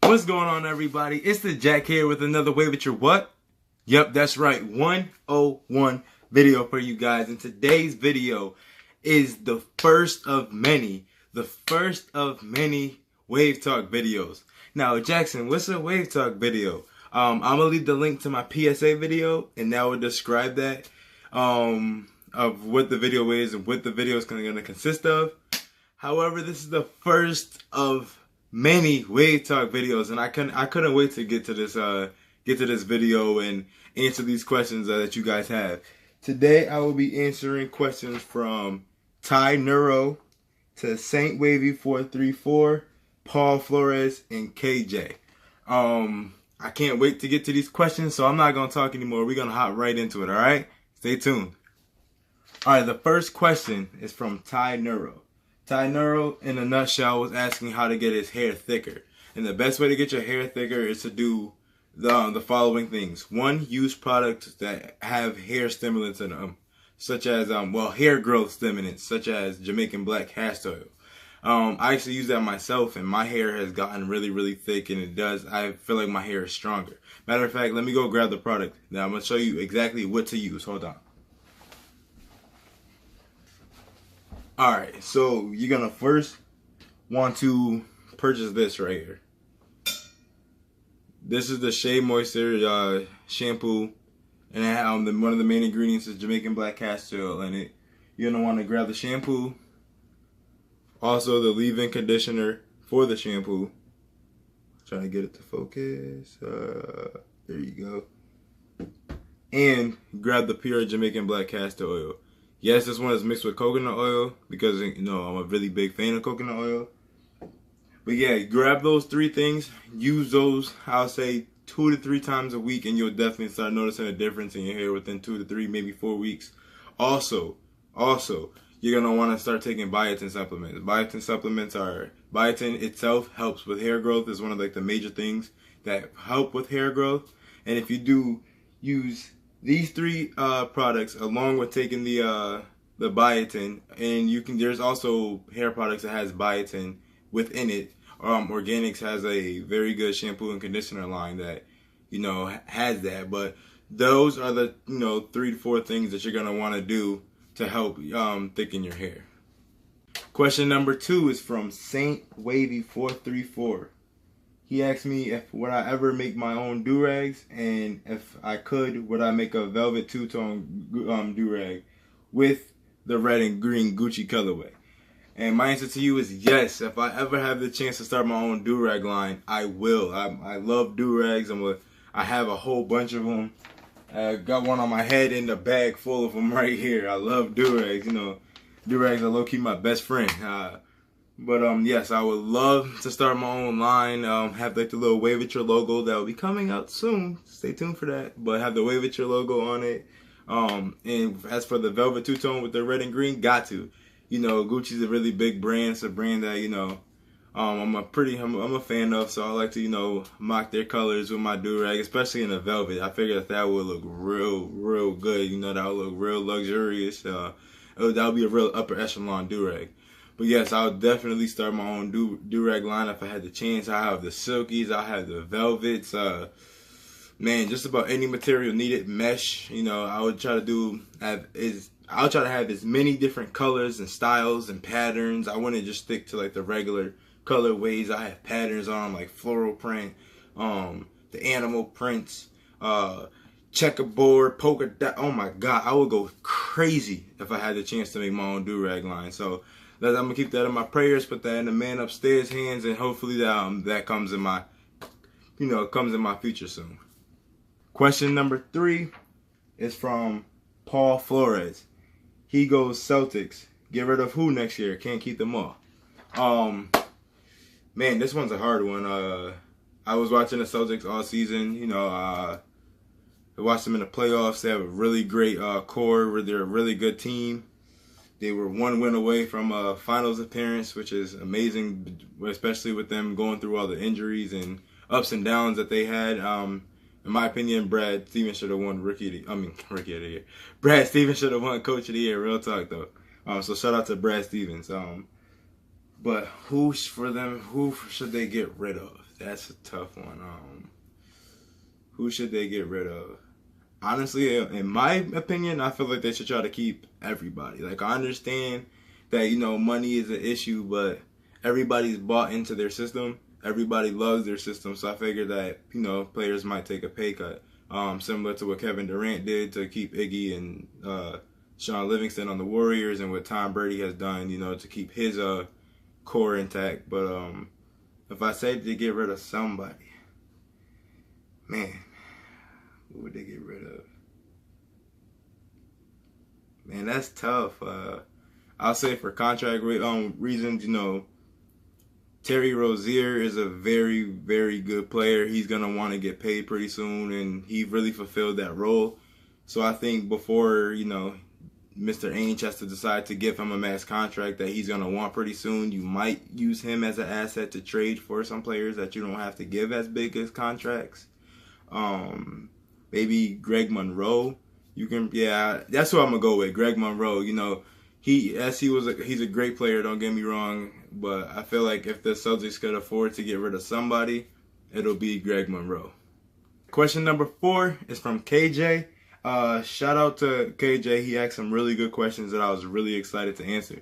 What's going on, everybody? It's the Jack here with another Wave at Your What? Yep, that's right, 101 video for you guys. And today's video is the first of many Wave Talk videos. Now, Jackson, what's a Wave Talk video? I'm gonna leave the link to my PSA video, and that will describe that of what the video is and what the video is gonna consist of. However, this is the first of many Wave Talk videos, and I couldn't wait to get to this video and answer these questions that you guys have. Today I will be answering questions from Ty Neuro to Saint Wavy 434, Paul Flores, and KJ. I can't wait to get to these questions, so I'm not gonna talk anymore. We're gonna hop right into it. All right, stay tuned. All right, the first question is from Ty Neuro. Ty Neuro, in a nutshell, was asking how to get his hair thicker. And the best way to get your hair thicker is to do the following things. One, use products that have hair stimulants in them, such as, hair growth stimulants, such as Jamaican black castor oil. I actually use that myself, and my hair has gotten really thick, and I feel like my hair is stronger. Matter of fact, let me go grab the product. Now, I'm going to show you exactly what to use. Hold on. Alright, so you're going to first want to purchase this right here. This is the Shea Moisture shampoo, and one of the main ingredients is Jamaican black castor oil in it. You're going to want to grab the shampoo, also the leave-in conditioner for the shampoo. Trying to get it to focus. There you go. And grab the pure Jamaican black castor oil. Yes, this one is mixed with coconut oil because, you know, I'm a really big fan of coconut oil. But yeah, grab those three things. Use those, I'll say, 2 to 3 times a week, and you'll definitely start noticing a difference in your hair within 2 to 3, maybe 4 weeks. Also, you're going to want to start taking biotin supplements. Biotin itself helps with hair growth. Is one of like the major things that help with hair growth. And if you do use these 3 products along with taking the biotin, and there's also hair products that has biotin within it. Organics has a very good shampoo and conditioner line that, you know, has that. But those are the, 3 to 4 things that you're gonna want to do to help thicken your hair. Question number 2 is from Saint Wavy 434. He asked me if would I ever make my own do-rags, and if I could, would I make a velvet two-tone do-rag with the red and green Gucci colorway? And my answer to you is yes. If I ever have the chance to start my own do-rag line, I will. I love do-rags. I have a whole bunch of them. I got one on my head and a bag full of them right here. I love do-rags. Do-rags are low-key my best friend. But yes, I would love to start my own line. Have like the little Wave at Your logo that will be coming out soon. Stay tuned for that. But have the Wave at Your logo on it. And as for the velvet two-tone with the red and green, got to. Gucci's a really big brand. It's a brand that I'm a fan of. So I like to mock their colors with my do-rag, especially in the velvet. I figured that would look real good. That would look real luxurious. That would be a real upper echelon do-rag. But yes, I would definitely start my own do-rag line if I had the chance. I have the silkies, I have the velvets, just about any material needed, mesh. I would try to have as many different colors and styles and patterns. I wouldn't just stick to like the regular colorways. I have patterns on like floral print, the animal prints, checkerboard, polka dot. Oh my God, I would go crazy if I had the chance to make my own do-rag line. So I'm gonna keep that in my prayers, put that in the man upstairs hands, and hopefully that comes in my, comes in my future soon. Question number 3 is from Paul Flores. He goes, Celtics, get rid of who next year? Can't keep them all. Man, this one's a hard one. I was watching the Celtics all season. I watched them in the playoffs. They have a really great core. They're a really good team. They were 1 win away from a finals appearance, which is amazing, especially with them going through all the injuries and ups and downs that they had. In my opinion, Brad Stevens should have won Rookie of the Year. Brad Stevens should have won Coach of the Year. Real talk, though. So shout out to Brad Stevens. But who should they get rid of? That's a tough one. Who should they get rid of? Honestly, in my opinion, I feel like they should try to keep everybody. Like, I understand that, you know, money is an issue, but everybody's bought into their system. Everybody loves their system, so I figure that, you know, players might take a pay cut. Similar to what Kevin Durant did to keep Iggy and Sean Livingston on the Warriors, and what Tom Brady has done, you know, to keep his core intact. But if I say to get rid of somebody, man, who would they get rid of? Man, that's tough. I'll say for contract reasons, you know, Terry Rozier is a very, very good player. He's going to want to get paid pretty soon, and he really fulfilled that role. So I think before, you know, Mr. Ainge has to decide to give him a max contract that he's going to want pretty soon, you might use him as an asset to trade for some players that you don't have to give as big as contracts. Maybe Greg Monroe. You can, yeah, that's who I'm going to go with, Greg Monroe. You know, he's a great player, don't get me wrong, but I feel like if the Celtics could afford to get rid of somebody, it'll be Greg Monroe. Question number 4 is from KJ. Shout out to KJ. He asked some really good questions that I was really excited to answer.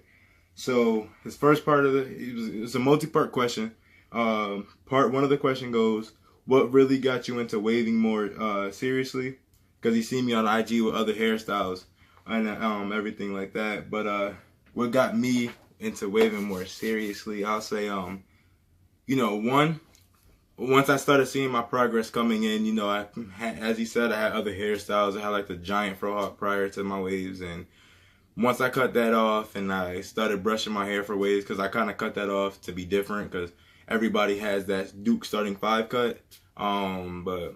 So his first part of it's a multi-part question. Part 1 of the question goes, what really got you into waving more seriously? Because you see me on IG with other hairstyles and everything like that. But what got me into waving more seriously, I'll say, you know, once I started seeing my progress coming in, you know, as he said, I had other hairstyles. I had like the giant frohawk prior to my waves, and once I cut that off and I started brushing my hair for waves, because I kind of cut that off to be different, because everybody has that Duke starting 5 cut, but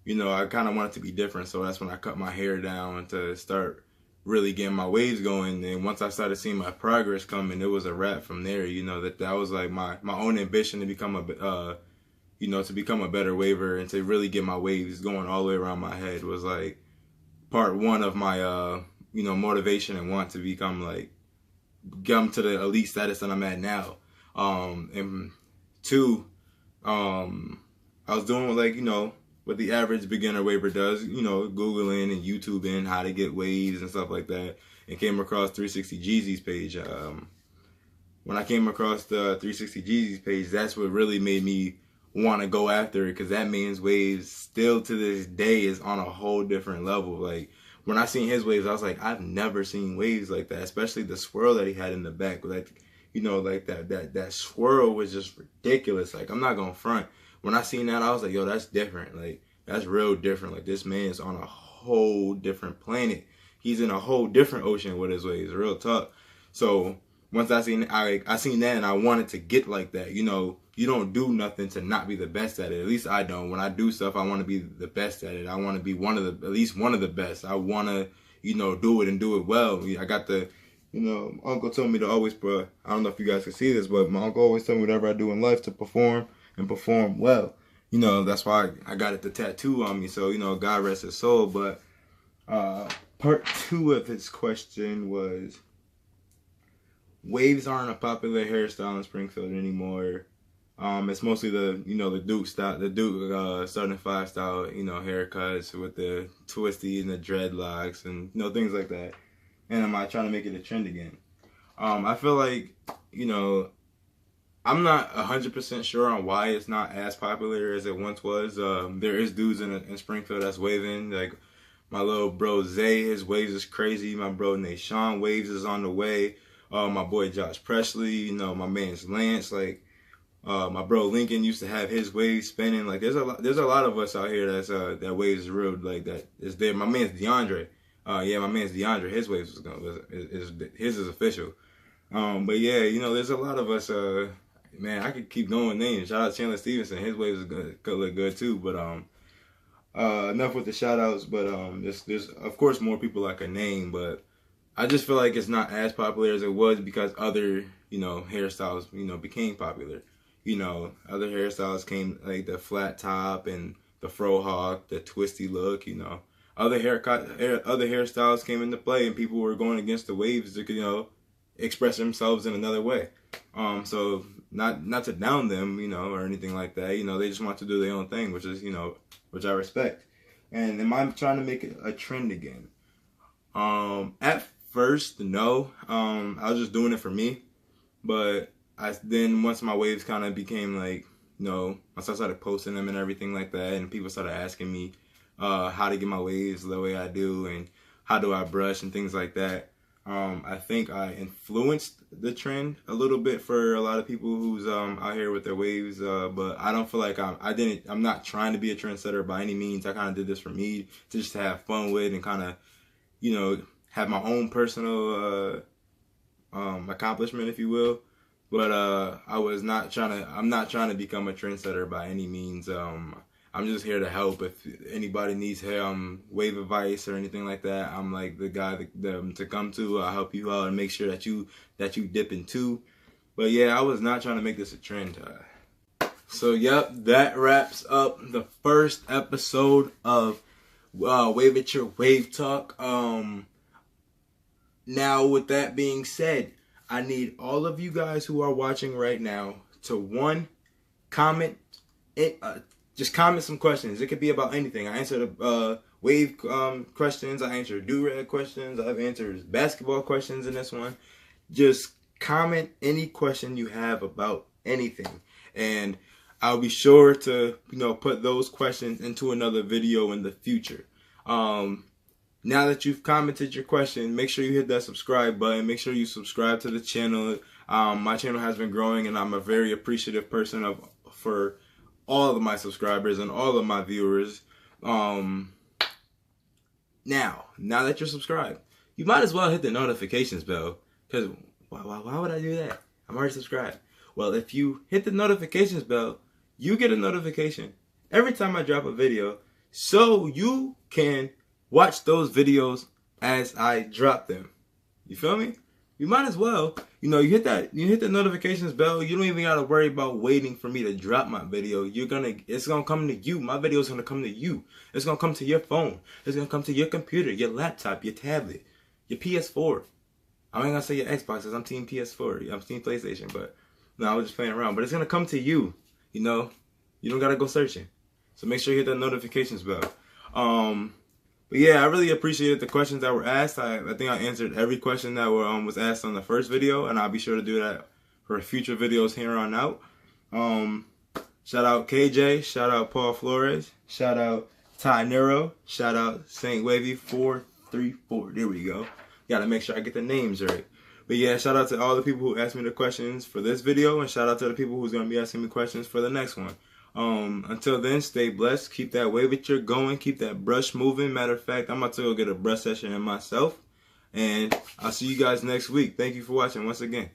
you know, I kind of wanted to be different, so that's when I cut my hair down to start really getting my waves going. And once I started seeing my progress coming, it was a wrap from there. You know, that was like my own ambition to become a better waver and to really get my waves going all the way around my head was like part 1 of my you know, motivation and want to become like come to the elite status that I'm at now. And 2, I was doing like, you know, what the average beginner waver does, you know, Googling and YouTubing how to get waves and stuff like that, and came across 360 Jeezy's page. When I came across the 360 Jeezy's page, that's what really made me want to go after it, because that man's waves still to this day is on a whole different level. Like, when I seen his waves, I was like, I've never seen waves like that, especially the swirl that he had in the back. Like, you know, like that swirl was just ridiculous. Like, I'm not gonna front. When I seen that, I was like, yo, that's different. Like, that's real different. Like, this man's on a whole different planet. He's in a whole different ocean with his waves, real talk. So once I seen that, and I wanted to get like that. You know, you don't do nothing to not be the best at it. At least I don't. When I do stuff, I want to be the best at it. I want to be at least one of the best. I want to, you know, do it and do it well. I got the, you know, my uncle told me to always, I don't know if you guys can see this, but my uncle always told me whatever I do in life to perform and perform well. You know, that's why I got it the tattoo on me. So, you know, God rest his soul. But part 2 of his question was, waves aren't a popular hairstyle in Springfield anymore. It's mostly the Duke style, the Duke starting 5 style, you know, haircuts with the twisty and the dreadlocks and, you know, things like that. And am I trying to make it a trend again? I feel like, you know, I'm not 100% sure on why it's not as popular as it once was. There is dudes in Springfield that's waving. Like, my little bro Zay, his waves is crazy. My bro Nashawn waves is on the way. My boy Josh Presley, you know, my man's Lance. Like, my bro Lincoln used to have his waves spinning. Like, there's a lot of us out here that's that waves is real. Like, that is there. My man's DeAndre. My man's DeAndre. His waves his is official. But yeah, you know, there's a lot of us. Man, I could keep going names. Shout out Chandler Stevenson. His waves could look good too. But enough with the shout outs. But there's of course more people I could name. But I just feel like it's not as popular as it was because other, you know, hairstyles, you know, became popular. You know, other hairstyles came, like the flat top and the frohawk, the twisty look. You know, other hairstyles came into play, and people were going against the waves to, you know, express themselves in another way. So not to down them, you know, or anything like that. You know, they just want to do their own thing, which is, you know, which I respect. And am I trying to make it a trend again? At first, no. I was just doing it for me. But then once my waves kind of became like, you know, once I started posting them and everything like that, and people started asking me how to get my waves the way I do and how do I brush and things like that. I think I influenced the trend a little bit for a lot of people who's out here with their waves, but I don't feel like I'm not trying to be a trendsetter by any means. I kind of did this for me to just have fun with and kind of, you know, have my own personal accomplishment, if you will. But I'm not trying to become a trendsetter by any means. I'm just here to help. If anybody needs wave advice or anything like that, I'm like the guy to come to. I'll help you out and make sure that you dip in too. But yeah, I was not trying to make this a trend. So yep, that wraps up the first episode of Wave At Your Wave Talk. Now with that being said, I need all of you guys who are watching right now to comment it. Just comment some questions. It could be about anything. I answered wave questions. I answered do-rag questions. I've answered basketball questions in this one. Just comment any question you have about anything. And I'll be sure to, you know, put those questions into another video in the future. Now that you've commented your question, make sure you hit that subscribe button. Make sure you subscribe to the channel. My channel has been growing, and I'm a very appreciative person for all of my subscribers and all of my viewers. Now that you're subscribed, you might as well hit the notifications bell. Because why would I do that? I'm already subscribed. Well, if you hit the notifications bell, you get a notification every time I drop a video, so you can watch those videos as I drop them. You feel me? You might as well. You know, you hit the notifications bell. You don't even gotta worry about waiting for me to drop my video. It's gonna come to you. My video's gonna come to you. It's gonna come to your phone. It's gonna come to your computer, your laptop, your tablet, your PS4. I ain't gonna say your Xbox, because I'm team PS4. I'm team PlayStation, but no, I was just playing around. But it's gonna come to you. You know, you don't gotta go searching. So make sure you hit that notifications bell. But yeah, I really appreciated the questions that were asked. I think I answered every question that was asked on the first video, and I'll be sure to do that for future videos here on out. Shout out KJ, shout out Paul Flores, shout out Ty Nero, shout out Saint Wavy 434. There we go. Gotta make sure I get the names right. But yeah, shout out to all the people who asked me the questions for this video, and shout out to the people who's gonna be asking me questions for the next one. Until then, stay blessed. Keep that wavature going. Keep that brush moving. Matter of fact, I'm about to go get a brush session in myself. And I'll see you guys next week. Thank you for watching once again.